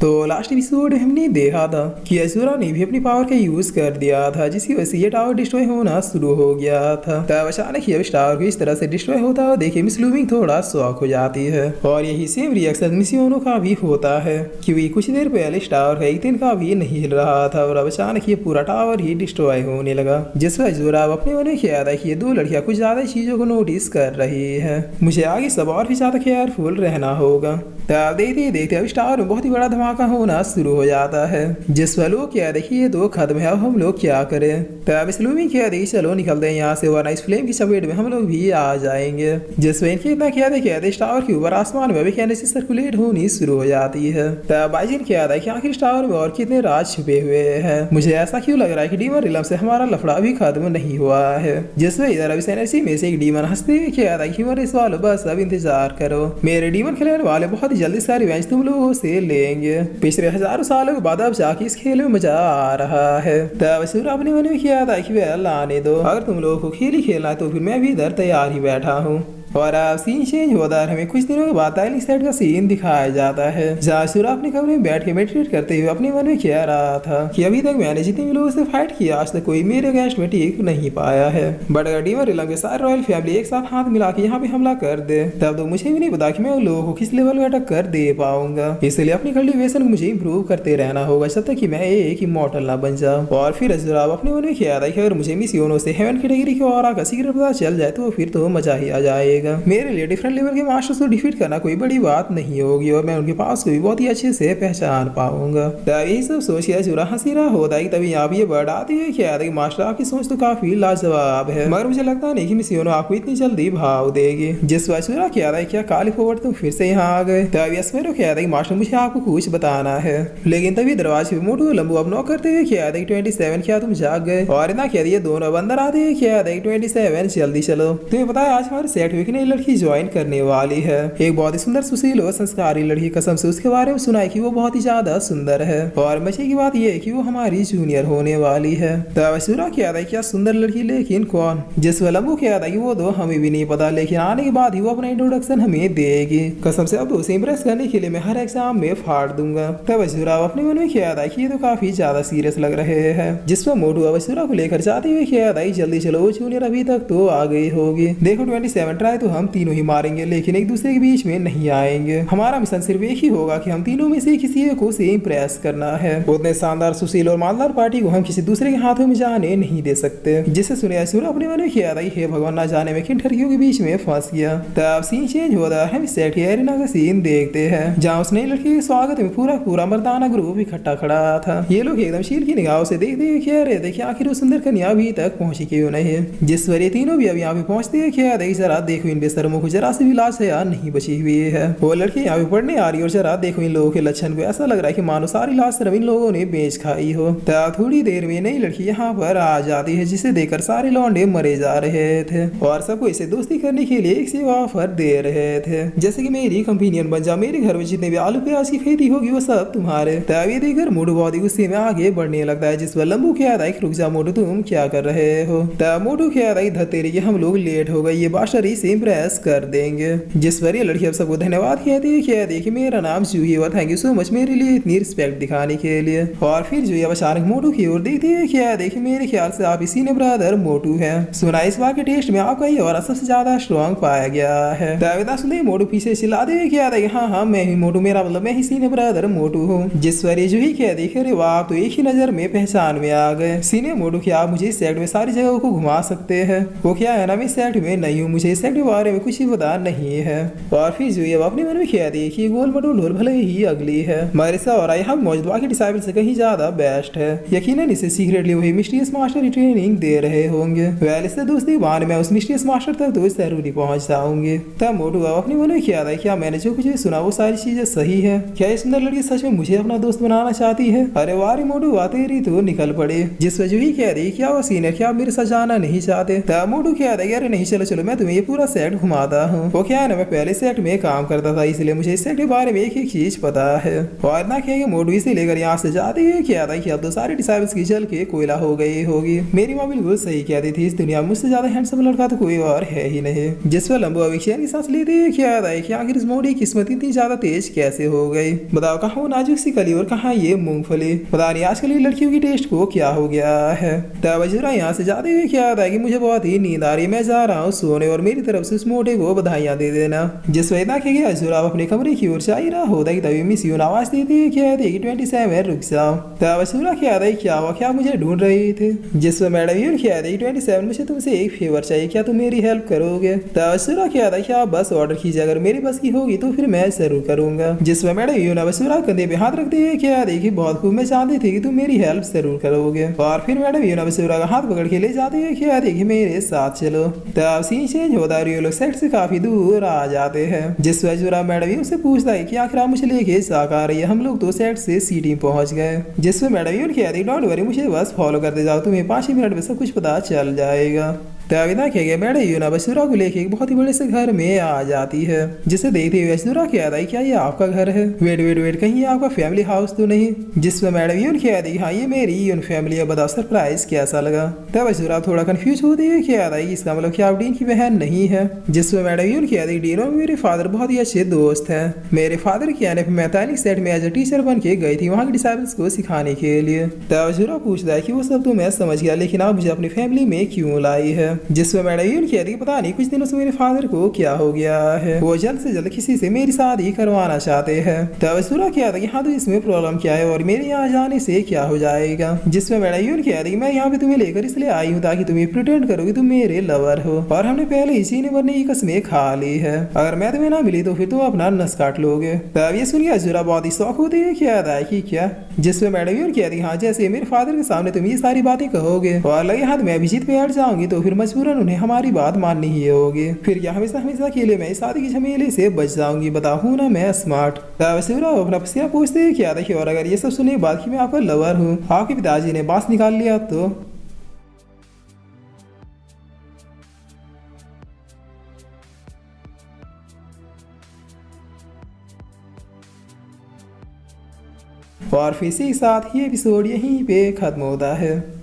तो last episode हमने देखा था कि असुरा ने भी अपनी पावर का यूज कर दिया था, जिसकी वजह से ये टावर डिस्ट्रॉय होना शुरू हो गया था। तब अचानक ही अब इस टावर को इस तरह से डिस्ट्रॉय होता हुआ देखे मिस लूमिंग थोड़ा शॉक हो जाती है। और यही सेम रिएक्शन मिसियोनो का भी होता है, क्योंकि कुछ देर पहले इस टावर का एक दिन का भी नहीं हिल रहा था और अब अचानक ये पूरा टावर ही डिस्ट्रॉय होने लगा। जिस पर असुरा अपने मन में किया था कि ये दो लड़कियां कुछ ज्यादा चीजों को नोटिस कर रही है, मुझे आगे सब और भी ज्यादा केयरफुल रहना होगा। तब देखते देखते अब इस टावर में बहुत ही बड़ा धमाका होना शुरू हो जाता है, जिस पर लोग क्या देखिए ये दो खत्म है, अब हम लोग क्या करें। तब इस लूमिंग क्या देखिए चलो निकलते हैं यहाँ से, वरना इस फ्लेम की चपेट में हम लोग भी आ जाएंगे। जिस पर इनके इतना क्या देखिए इस टावर के ऊपर आसमान में भी कहने से सर्कुलेट होनी शुरू हो जाती है। तब बाइजिन क्या था कि आखिर इस टावर में और कितने राज छुपे हुए हैं। मुझे ऐसा क्यों लग रहा है कि डीमन रिलम से हमारा लफड़ा भी खत्म नहीं हुआ है। जिसमें इधर अब इस एनर्जी में से एक डीमन हंसते हुए क्या था कि इस वालों बस अब इंतजार करो, मेरे डीमन खिलाने वाले बहुत ही जल्दी सारी रिवेंज तुम लोगों से लेंगे। पिछले हजारों सालों के बाद अब जाके इस खेल में मजा आ रहा है। तब असुरा अपने मन में किया था कि वेल आने दो, अगर तुम लोगों को खेल ही खेलना है तो फिर मैं भी इधर तैयार ही बैठा हूँ। और अब सीन चेंज होता है, हमें कुछ दिनों के बाद ताइलिंग साइड का सीन दिखाया जाता है, जहाँ असुरा अपने कमरे में बैठ के मेडिटेट करते हुए अपने मन में कह रहा था कि अभी तक मैंने जितने भी लोगों से फाइट किया आज तक कोई मेरे अगेंस्ट में टिक नहीं पाया है। बट अगर डीमन रिलम के सारे रॉयल फैमिली एक साथ हाथ मिला के यहाँ पे हमला कर दे, तब तो मुझे भी नहीं पता कि मैं उन लोगों को किस लेवल में अटक कर दे पाऊंगा। इसलिए अपनी कल्टिवेशन मुझे इंप्रूव करते रहना होगा जब तक कि मैं एक इमॉर्टल ना बन जाऊं। और फिर असुरा अपने मन में कह था कि अगर मुझे मिसियोनो से हेवन कैटेगरी के और का सीक्रेट पता चल जाए तो फिर तो मजा ही आ जाएगा। मेरे लिए डिफरेंट लेवल के मास्टर्स को डिफीट करना कोई बड़ी बात नहीं होगी और मैं उनके पास को भी बहुत ही अच्छे से पहचान पाऊंगा। यही सब सोच के असुरा हंसी रहा होता है, तभी आप ये वर्ड आती है क्या कि मास्टर आपकी सोच तो काफी लाजवाब है, मगर मुझे लगता नहीं कि मिसियोनो आपको इतनी जल्दी भाव देगी। जिस पर असुरा क्या था क्या काली फोवर्ड तुम फिर से यहाँ आ गए। तभी असुरा क्या था कि मास्टर मुझे आपको कुछ बताना है, लेकिन तभी दरवाजे पे मोटू लंबू अब नॉक करते हुए क्या था कि 27 क्या तुम जाग गए। और इतना कह दिए दोनों बंदर आते हैं क्या था कि 27 जल्दी चलो, तुम्हें पता है आज हमारे सेट में एक नई लड़की ज्वाइन करने वाली है, एक बहुत ही सुंदर सुशील और संस्कारी लड़की। कसम से उसके बारे में सुना है कि वो बहुत ही ज्यादा सुंदर है और मजे की बात यह है कि वो हमारी जूनियर होने वाली है। तब असुरा क्या था क्या सुंदर लड़की, लेकिन कौन। जिस पर लंबू क्या था कि वो तो हमें भी नहीं पता, लेकिन आने के बाद ही वो अपना इंट्रोडक्शन हमें देगी। कसम से अब तो उसे इम्प्रेस करने के लिए मैं हर एग्जाम में फाड़ दूंगा। तब असुरा अपने मन में क्या था कि ये तो काफी ज्यादा सीरियस लग रहे हैं। जिस पर मोटू अब असुरा को लेकर जाते हुए क्या था जल्दी चलो, वो जूनियर अभी तक तो आ गई होगी। देखो 27 ट्राई तो हम तीनों ही मारेंगे, लेकिन एक दूसरे के बीच में नहीं आएंगे। हमारा मिशन सिर्फ एक ही होगा कि हम तीनों में से किसी एक को से इम्प्रेस करना है। उतने शानदार सुशील और मालदार पार्टी को हम किसी दूसरे के हाथों में जाने नहीं दे सकते। जिसे सुने असुरा अपने मन में किया था हे भगवान ना जाने में किन ठरकियों के बीच में फंस गया। तब सीन चेंज होता है, हम सेट एरिना का सीन देखते हैं, जहाँ उस नई लड़की के स्वागत में पूरा मर्दाना ग्रुप इकट्ठा खड़ा था। ये लोग एकदम शील की निगाहों से देखते हुए कह रहे थे कि आखिर वो सुंदर कन्या अभी तक पहुंची क्यों नहीं है। जिस पर ये तीनों भी अब यहाँ पे पहुंचते हैं क्या जरा देखो इन बेशर्मों को जरा से भी लाज है यार नहीं बची हुई है। वो लड़की यहाँ पे पढ़ने आ रही है और जरा देखो इन लोगों के लक्षण को, ऐसा लग रहा है कि मानो सारी लाश सिर्फ इन लोगों ने बेच खाई हो। तब थोड़ी देर में नई लड़की यहाँ पर आ जाती है, जिसे देखकर सारे लौंडे मरे जा रहे थे और सबको इसे दोस्ती करने के लिए एक से ऑफर दे रहे थे, जैसे कि मेरी कंपेनियन बन जा, मेरे घर में जितने भी आलू प्याज की खेती होगी वो सब तुम्हारे। तब ये देखकर मोटू बहुत ही गुस्से में आगे बढ़ने लगता है, जिस पर लंबू क्या था रुक जा मोटू तुम क्या कर रहे हो। तब मोटू क्या था धतेरी के हम लोग लेट हो गए, ये बादशाह से इम्प्रेस कर देंगे। जिस पर ये लड़की अब सबको धन्यवाद कहती है कि मेरा नाम जूही और थैंक यू सो मच मेरे लिए इतनी रिस्पेक्ट दिखाने के लिए। और फिर जूही अब अचानक मोटू की ओर देखती है क्या देखिए मेरे ख्याल से आप इसी ने ब्रदर मोटू है, सुना इस बार के टेस्ट में आपका ये और सबसे ज्यादा स्ट्रॉन्ग पाया गया है। तब सुनते मोटू पीछे चिल्ला दे क्या हाँ मैं ही मोटू, मेरा मतलब मैं ही सीने ब्रदर मोटू हूँ। जिस पर ये जूही क्या देखे अरे वाह तो एक ही नजर में पहचान में आ गए। सीने मोटू क्या आप मुझे इस सेट में सारी जगहों को घुमा सकते हैं। वो क्या है ना मैं इस सेट में नहीं हूँ, मुझे इस सेट के बारे में कुछ ही पता नहीं है। और फिर जो अब अपने मन में क्या देखिए गोल मटोल ढोल भले ही अगली है, मरिसा और यहाँ मौजूद बाकी डिसाइबल से कहीं ज्यादा बेस्ट है। यकीनन इसे सीक्रेटली वही मिस्टीरियस मास्टर की ट्रेनिंग दे रहे होंगे। वेल इससे दोस्ती बहाने मैं उस मिस्टीरियस मास्टर तक तो जरूरी पहुंच जाऊंगी। तब मोटू अब अपने मन में क्या था क्या मैंने जो कुछ सुना वो सारी चीजें सही है, क्या ये सुंदर लड़की सच में मुझे अपना दोस्त बनाना चाहती है। अरे वारी मोटू बातें रही तो निकल पड़े। जिस वजह ही कह रही क्या वो सीनियर क्या मेरे साथ जाना नहीं चाहते। तब मोटू क्या था अरे नहीं चलो चलो मैं तुम्हें ये पूरा सेट घुमाता हूँ। वो क्या है ना, मैं पहले सेट में काम करता था, इसलिए मुझे इस सेट के बारे में एक चीज पता है। और ना क्या मोटवी से लेकर यहाँ से जाते ही क्या था कि अब तो सारे डिसाइबल्स की जल के कोयला हो गई होगी। मेरी माँ बिल्कुल सही कहती थी, इस दुनिया में मुझसे ज्यादा हैंडसम लड़का तो कोई और है ही नहीं। जिस पर लंबू अविक्षण की सांस लेते हुए क्या था कि आखिर इस मोटी किस्मत इतनी ज्यादा तेज कैसे हो गई। बताओ कहाँ वो नाजुक सी कली और कहाँ ये मूंगफली। पता नहीं आजकल की लड़कियों की टेस्ट को क्या हो गया है। तब अजूरा यहाँ से जाते हुए क्या था कि मुझे बहुत ही नींद आ रही है, मैं जा रहा हूँ सोने और मेरी तरफ से उस मोटे को बधाइयाँ दे देना। जिस वजह ना अजूरा अपने कमरे की ओर जा ही रहा होता है तभी मिस यून आवाज देती है क्या थी कि 27 रुक जाओ। तब अजूरा क्या था क्या हुआ, क्या मुझे ढूंढ रही थे। जिस पर मैडम यून क्या था 27 मुझे तुमसे एक फेवर चाहिए, क्या तुम मेरी हेल्प करोगे। तब अजूरा क्या था क्या बस ऑर्डर कीजिए, अगर मेरी बस की होगी तो फिर मैं जरूर करूंगा। जिस पर मैडम यून अजूरा कंधे पे हाथ रखते हुए क्या देखी बहुत खूब मैं चाहती थी कि तुम मेरी हेल्प जरूर करोगे। और फिर मैडम यून अजूरा का हाथ पकड़ के ले जाते हुए क्या देखी मेरे साथ चलो। तब सीन चेंज होता है, लोग सेट से काफी दूर आ जाते हैं। जिस पर अजूरा मैडम से पूछता है कि आखिर आप मुझे लेके आ रही है, हम लोग तो सेट से सिटी पहुंच गए। जिस पर मैडम यून कहती डोंट वरी, मुझे बस फॉलो करते जाओ, तुम्हें 5 ही मिनट में सब कुछ पता चल जाएगा। तभी ना क्या मैडम यून अजूरा को लेके एक बहुत ही बड़े से घर में आ जाती है। जिसे देखते हुए अजूरा कहता है क्या ये आपका घर है। वेट वेट वेट, कहीं ये आपका फैमिली हाउस तो नहीं। जिस पर मैडम यून कहती है हाँ ये मेरी यून फैमिली है, बताओ सरप्राइज कैसा लगा। तब अजूरा थोड़ा कंफ्यूज होती है क्या था इसका मतलब क्या आप डीन की बहन नहीं है। जिस पर मैडम यून कहती है डीन और मेरे फादर बहुत ही अच्छे दोस्त हैं। मेरे फादर के आने पर मैं तैनिक सेट में एज अ टीचर बन के गई थी वहाँ के डिसाइबल्स को सिखाने के लिए। तब अजूरा पूछता है कि वो सब तो मैं समझ गया, लेकिन आप मुझे अपनी फैमिली में क्यों लाई है। जिसमें मैडम यून कहती है पता नहीं कुछ दिनों से मेरे फादर को क्या हो गया है, वो जल्द से जल्द किसी से मेरी शादी करवाना चाहते हैं। तब अजूरा कहता है कि हाँ तो इसमें प्रॉब्लम क्या है और मेरे यहाँ जाने से क्या हो जाएगा। जिसमें मैडम यून कहती है मैं यहाँ पे तुम्हें लेकर इसलिए आई हूँ ताकि तुम्हें प्रिटेंड करो कि तुम मेरे लवर हो और हमने पहले ही जीने मरने की कसमें खा ली है, अगर मैं तुम्हें ना मिली तो फिर तुम अपना नस काट लोगे। तब ये सुनिए अजूरा बहुत ही शौक होती है क्या था कि क्या। जिसमें मैडम यून कहती है हाँ जैसे मेरे फादर के सामने तुम ये सारी बातें कहोगे और लगे हाथ मैं अभिजीत पे हट जाऊंगी तो फिर मजबूरन उन्हें हमारी बात माननी ही होगी, फिर क्या हमेशा हमेशा के लिए मैं इस शादी की झमेले से बच जाऊंगी, बताऊँ ना मैं स्मार्ट। अपना पसीना पूछते क्या देखिए और अगर ये सब सुने बात की मैं आपका लवर हूँ, आपके पिताजी ने बांस निकाल लिया तो। और फिर इसी के साथ ये एपिसोड यहीं पे खत्म होता है।